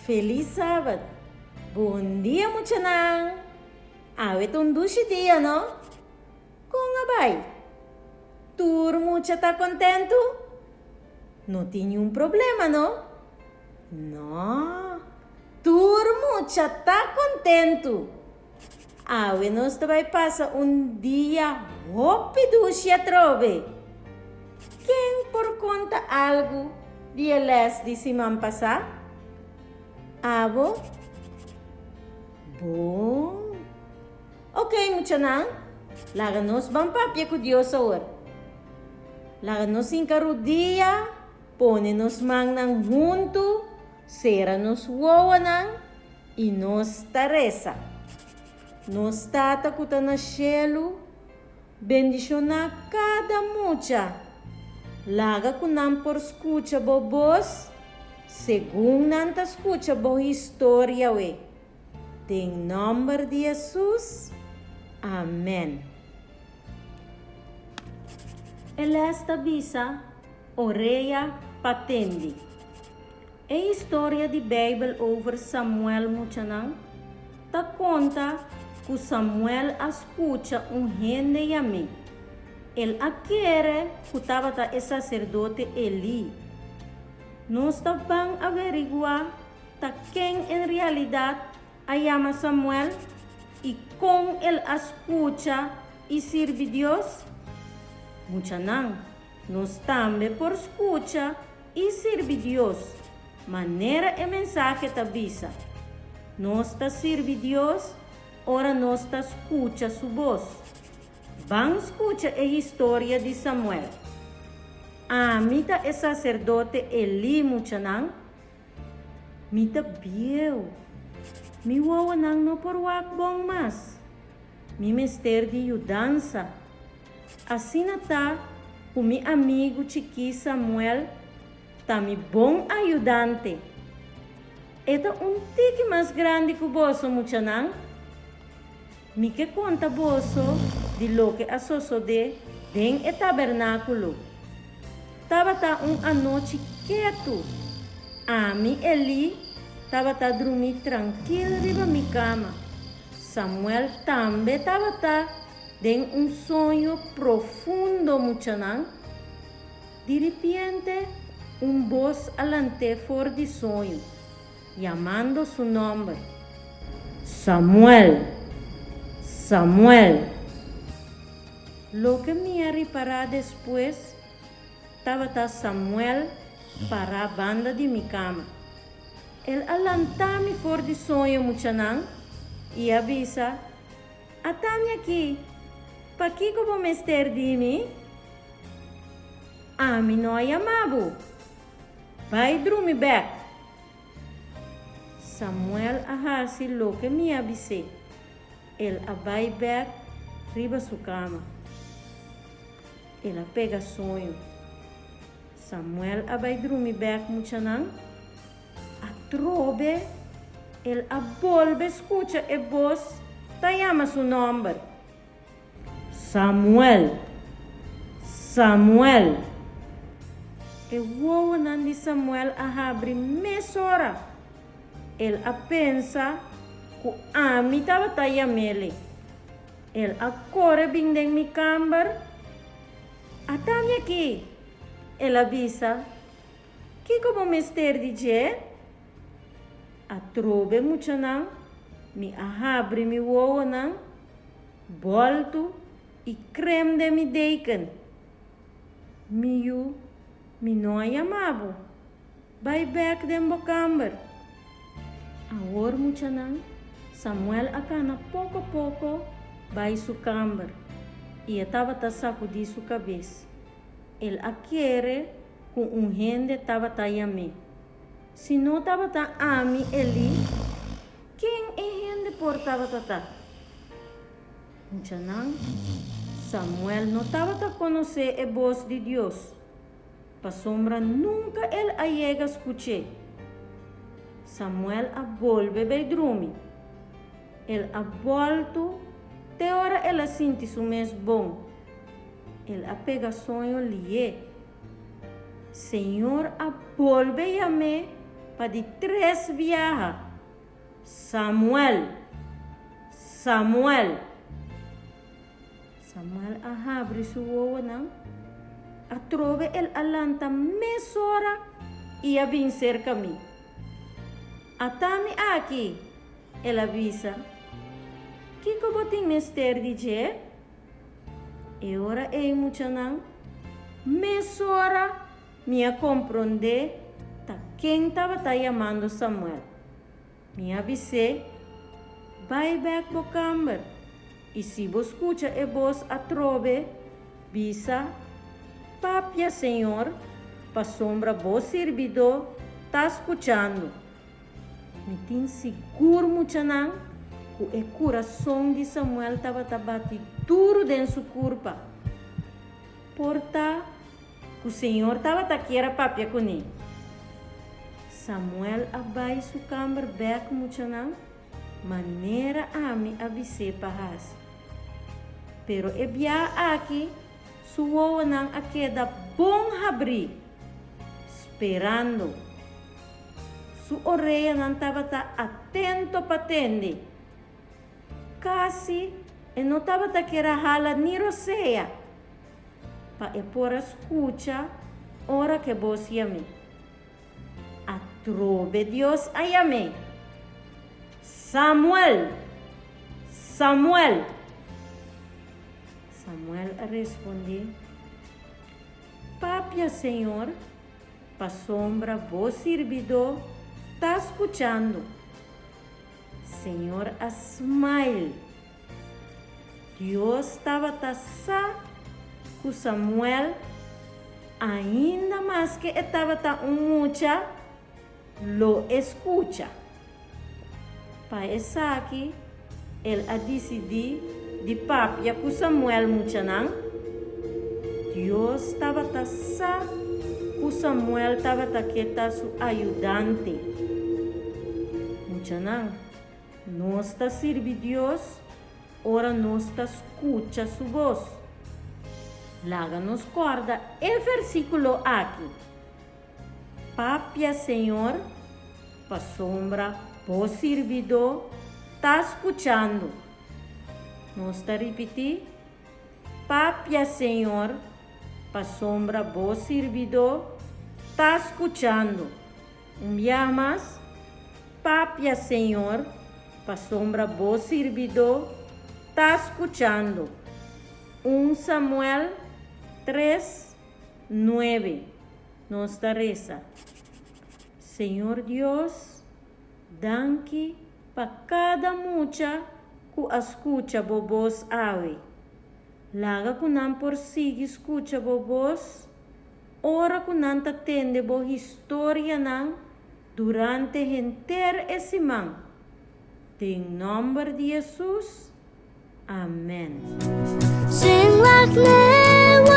Feliz sábado. Bom dia, muchanang. Awet um duche dia, não? Como vai? Tur mucha tá contento? Não tem nenhum problema, não? Não. Tur mucha tá contento. Awe nós vai passar um dia rápido a trove. Quem por conta algo dia les de semana passada? Abo? Bom. Ok, muchanang. Laga nos bang papia com Dios agora. Laga nos encaru dia, pone nos mang nang junto, sera nos wawanang, e nos taresa. Nos tata kuta na cielo, bendiciona cada mucha. Laga kunam por escucha bobos, según nanta escucha bo historia we. Em nome de Jesus, amém. Esta bisa, oreia patendi. É a história de Bíblia over Samuel Muchanang. Ta conta que Samuel escuta gente yami. Ele aquere que estava o sacerdote Eli. Nós vamos averiguar quem em realidade chama Samuel e como ele escuta e serve Deus. Muchanang, nós também por escuta e serve Deus. Maneira e mensagem tabisa. Nós serve Deus, ora nós escuta sua voz. Vamos escutar a história de Samuel. A mita é sacerdote Eli Muchanang. Mita bieu. Mi wawanang no por wak bong mas. Mi mester de ajudança. Assim tá o mi amigo chiqui Samuel, tá mi bom ajudante. Eta tique mais grande que o bosso Muchanang. Mi que conta bosso de lo que associou den e tabernáculo. Tava a noite quieto. A mi Eli tava dormir tranquilo riba mi cama. Samuel também tava den sonho profundo Muchanang. De repente, voz alante fora de sonho, chamando seu nome. Samuel. Samuel. Lo que me reparar depois, estava Samuel para a banda de minha cama. Ele alanta-me fora de sonho, Muchanang, e avisa: atame aqui, para que eu vou mester de mim? A mim não é amado. Vai dormir back. Samuel ahasi lo que me avisei. Ele vai back, riba sua cama. Ele pega sonho. Samuel vai dormir back, Muchanang. A trobe, ele volve escuta e voz, chama seu nome. Samuel. Samuel. E o nan de Samuel abre mesora. Ele pensa que a mim estava chamando. Ele corre bem de minha cama. Atame aqui. Ele avisa: que como mester de je? A trobe Muchanang, me abre mi wonan, volto e creme de mi deiken. Miu, mi não é amado. Vai back de bocamber. Agora Muchanang, Samuel acana pouco a pouco vai sua cama e estava sacudir sua cabeça. Ele aquere com gente estava chamando. Se não estava a mim Eli, quem é gente por estava Muchanang, Samuel não estava a conhecer a voz de Deus. Para sombra nunca ele a escutar. Samuel a volve a dormir. Ele a volto, te hora ele sente su mês bom. Ele a pega sonho lié. Senhor a volve a me pa di 3 viaja. Samuel, Samuel. Samuel abre su ojo a trove el alanta mesora e a vir cerca mi. Atami aqui, ele avisa. Que botin mester DJ? E ora ei mucha nang mesora minha compreender ta quem estava chamando Samuel. Minha avise, vai back bo camber. E se vos escuta e vos atrove, visa, papia Senhor, pa sombra vos servidor, tá escutando. Me tin seguro mucha nang, que o coração de Samuel estava bate duro dentro sua curva. Porta, que o Senhor estava taqueira papia com ele. Samuel abai su câmara back mucha nang, maneira a me avise para pero e bia aqui, sua nang a queda bom abrir, esperando. Su orelha não estava atento para atender. Casi e não estava querendo hala ni roceia. Para e por escuta, hora que vos chame. Atrobe Deus a chame. Samuel, Samuel. Samuel responde, papia Senhor, pa sombra vos servidor, tá escutando. Senhor a smile. Deus estava sa com Samuel, ainda mais que estava mucha, lo escucha. Para essa aqui, ele a decidir de papia com Samuel mucha nang. Deus estava sa com Samuel estava quieta su ajudante. Mucha nang. Nós está servindo Deus, ora nós está escuta sua voz. Laga nos corda o versículo aqui. Papia Senhor, pa sombra, po servidor, está escutando. Nós está repetir. Papia Senhor, pa sombra, po servidor, está escutando. dia mais. Papia Senhor, pa sombra, po servidor, está escutando. 1 Samuel 3:9. Nossa reza. Senhor Deus, danke para cada mucha que escuta bobos awe. Laga que não por seguir escuta bobos, ora que não atende bo história não durante inteiro esse man. Em nome de Jesus. Amém. Sing like never